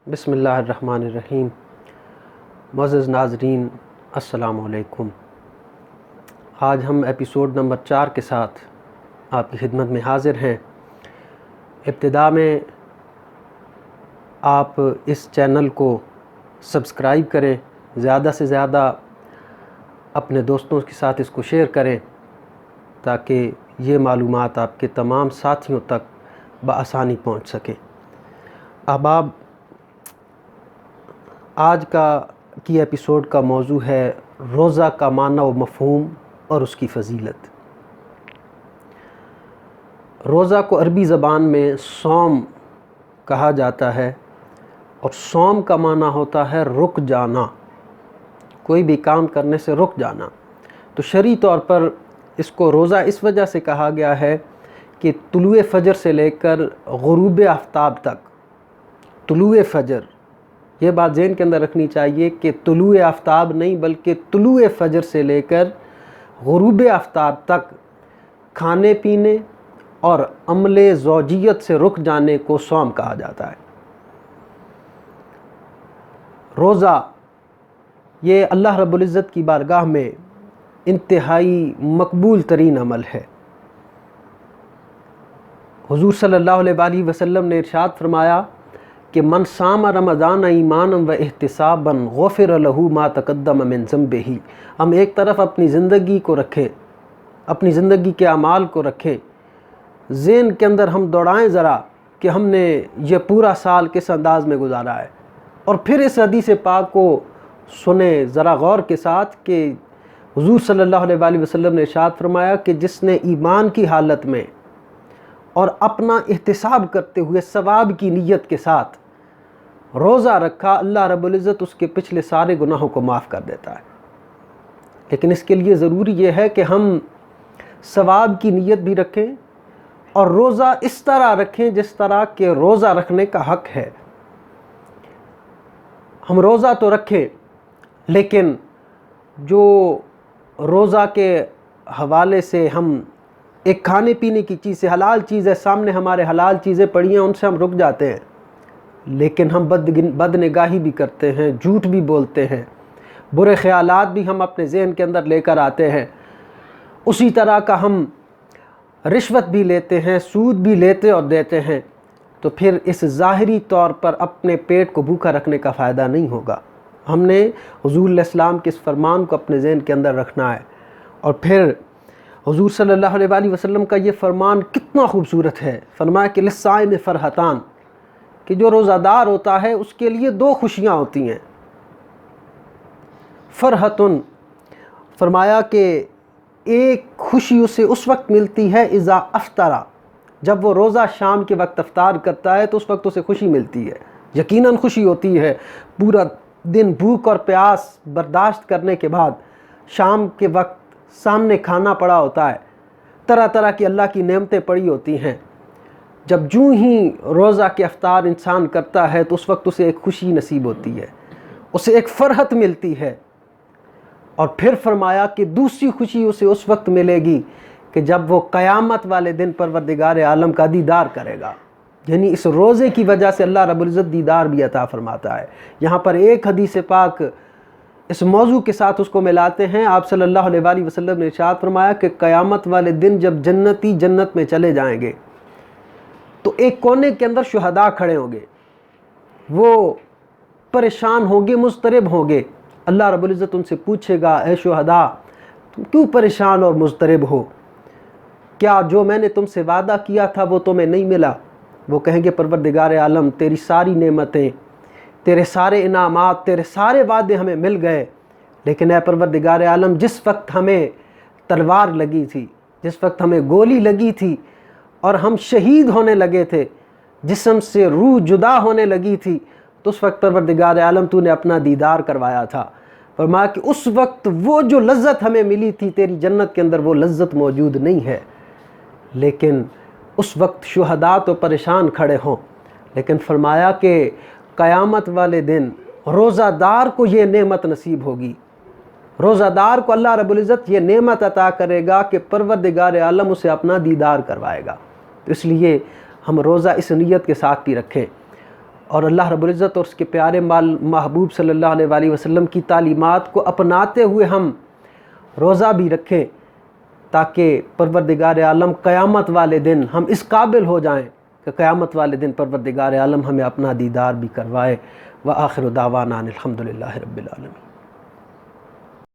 بسم اللہ الرحمن الرحیم۔ معزز ناظرین السلام علیکم۔ آج ہم ایپیسوڈ نمبر 4 کے ساتھ آپ کی خدمت میں حاضر ہیں۔ ابتدا میں آپ اس چینل کو سبسکرائب کریں، زیادہ سے زیادہ اپنے دوستوں کے ساتھ اس کو شیئر کریں تاکہ یہ معلومات آپ کے تمام ساتھیوں تک بآسانی پہنچ سکیں۔ احباب، آج کی ایپیسوڈ کا موضوع ہے روزہ کا معنی و مفہوم اور اس کی فضیلت۔ روزہ کو عربی زبان میں صوم کہا جاتا ہے، اور صوم کا معنی ہوتا ہے رک جانا، کوئی بھی کام کرنے سے رک جانا۔ تو شرعی طور پر اس کو روزہ اس وجہ سے کہا گیا ہے کہ طلوع فجر سے لے کر غروب آفتاب تک، طلوع فجر، یہ بات ذہن کے اندر رکھنی چاہیے کہ طلوع آفتاب نہیں بلکہ طلوع فجر سے لے کر غروب آفتاب تک کھانے پینے اور عمل زوجیت سے رک جانے کو صوم کہا جاتا ہے۔ روزہ یہ اللہ رب العزت کی بارگاہ میں انتہائی مقبول ترین عمل ہے۔ حضور صلی اللہ علیہ وآلہ وسلم نے ارشاد فرمایا کہ من صام رمضان ایمانا و احتسابا غفر لہ ما تقدم من ذنبہ۔ ہم ایک طرف اپنی زندگی کو رکھیں، اپنی زندگی کے اعمال کو رکھیں، ذہن کے اندر ہم دوڑائیں ذرا کہ ہم نے یہ پورا سال کس انداز میں گزارا ہے، اور پھر اس حدیث پاک کو سنیں ذرا غور کے ساتھ کہ حضور صلی اللہ علیہ وآلہ وسلم نے ارشاد فرمایا کہ جس نے ایمان کی حالت میں اور اپنا احتساب کرتے ہوئے ثواب کی نیت کے ساتھ روزہ رکھا، اللہ رب العزت اس کے پچھلے سارے گناہوں کو معاف کر دیتا ہے۔ لیکن اس کے لیے ضروری یہ ہے کہ ہم ثواب کی نیت بھی رکھیں اور روزہ اس طرح رکھیں جس طرح کہ روزہ رکھنے کا حق ہے۔ ہم روزہ تو رکھیں، لیکن جو روزہ کے حوالے سے ہم ایک کھانے پینے کی چیز سے، حلال چیز ہے سامنے ہمارے، حلال چیزیں پڑی ہیں، ان سے ہم رک جاتے ہیں، لیکن ہم بد نگاہی بھی کرتے ہیں، جھوٹ بھی بولتے ہیں، برے خیالات بھی ہم اپنے ذہن کے اندر لے کر آتے ہیں، اسی طرح کا ہم رشوت بھی لیتے ہیں، سود بھی لیتے اور دیتے ہیں، تو پھر اس ظاہری طور پر اپنے پیٹ کو بھوکا رکھنے کا فائدہ نہیں ہوگا۔ ہم نے حضور علیہ السلام کے اس فرمان کو اپنے ذہن کے اندر رکھنا ہے۔ اور پھر حضور صلی اللہ علیہ وآلہ وسلم کا یہ فرمان کتنا خوبصورت ہے، فرمایا کہ للصائم فرحتان، کہ جو روزہ دار ہوتا ہے اس کے لیے 2 خوشیاں ہوتی ہیں۔ فرحتن، فرمایا کہ ایک خوشی اسے اس وقت ملتی ہے اذا افطر، جب وہ روزہ شام کے وقت افطار کرتا ہے تو اس وقت اسے خوشی ملتی ہے، یقیناً خوشی ہوتی ہے۔ پورا دن بھوک اور پیاس برداشت کرنے کے بعد شام کے وقت سامنے کھانا پڑا ہوتا ہے، طرح طرح کی اللہ کی نعمتیں پڑی ہوتی ہیں، جب جوں ہی روزہ کے افطار انسان کرتا ہے تو اس وقت اسے ایک خوشی نصیب ہوتی ہے، اسے ایک فرحت ملتی ہے۔ اور پھر فرمایا کہ دوسری خوشی اسے اس وقت ملے گی کہ جب وہ قیامت والے دن پروردگار عالم کا دیدار کرے گا، یعنی اس روزے کی وجہ سے اللہ رب العزت دیدار بھی عطا فرماتا ہے۔ یہاں پر ایک حدیث پاک اس موضوع کے ساتھ اس کو ملاتے ہیں۔ آپ صلی اللہ علیہ وآلہ وسلم نے ارشاد فرمایا کہ قیامت والے دن جب جنتی جنت میں چلے جائیں گے تو ایک کونے کے اندر شہداء کھڑے ہوں گے، وہ پریشان ہوں گے، مضطرب ہوں گے۔ اللہ رب العزت ان سے پوچھے گا، اے شہداء تم کیوں پریشان اور مضطرب ہو؟ کیا جو میں نے تم سے وعدہ کیا تھا وہ تمہیں نہیں ملا؟ وہ کہیں گے پروردگار عالم، تیری ساری نعمتیں، تیرے سارے انعامات، تیرے سارے وعدے ہمیں مل گئے، لیکن اے پروردگار عالم جس وقت ہمیں تلوار لگی تھی، جس وقت ہمیں گولی لگی تھی اور ہم شہید ہونے لگے تھے، جسم سے روح جدا ہونے لگی تھی، تو اس وقت پروردگار عالم تو نے اپنا دیدار کروایا تھا۔ فرمایا کہ اس وقت وہ جو لذت ہمیں ملی تھی تیری جنت کے اندر وہ لذت موجود نہیں ہے۔ لیکن اس وقت شہداء تو پریشان کھڑے ہوں، لیکن فرمایا کہ قیامت والے دن روزہ دار کو یہ نعمت نصیب ہوگی، روزہ دار کو اللہ رب العزت یہ نعمت عطا کرے گا کہ پروردگار عالم اسے اپنا دیدار کروائے گا۔ تو اس لیے ہم روزہ اس نیت کے ساتھ بھی رکھیں۔ اور اللہ رب العزت اور اس کے پیارے محبوب صلی اللہ علیہ وآلہ وسلم کی تعلیمات کو اپناتے ہوئے ہم روزہ بھی رکھیں، تاکہ پروردگار عالم قیامت والے دن ہم اس قابل ہو جائیں کہ قیامت والے دن پروردگار عالم ہمیں اپنا دیدار بھی کروائے۔ وآخر دعوانا الحمدللہ رب العالمین۔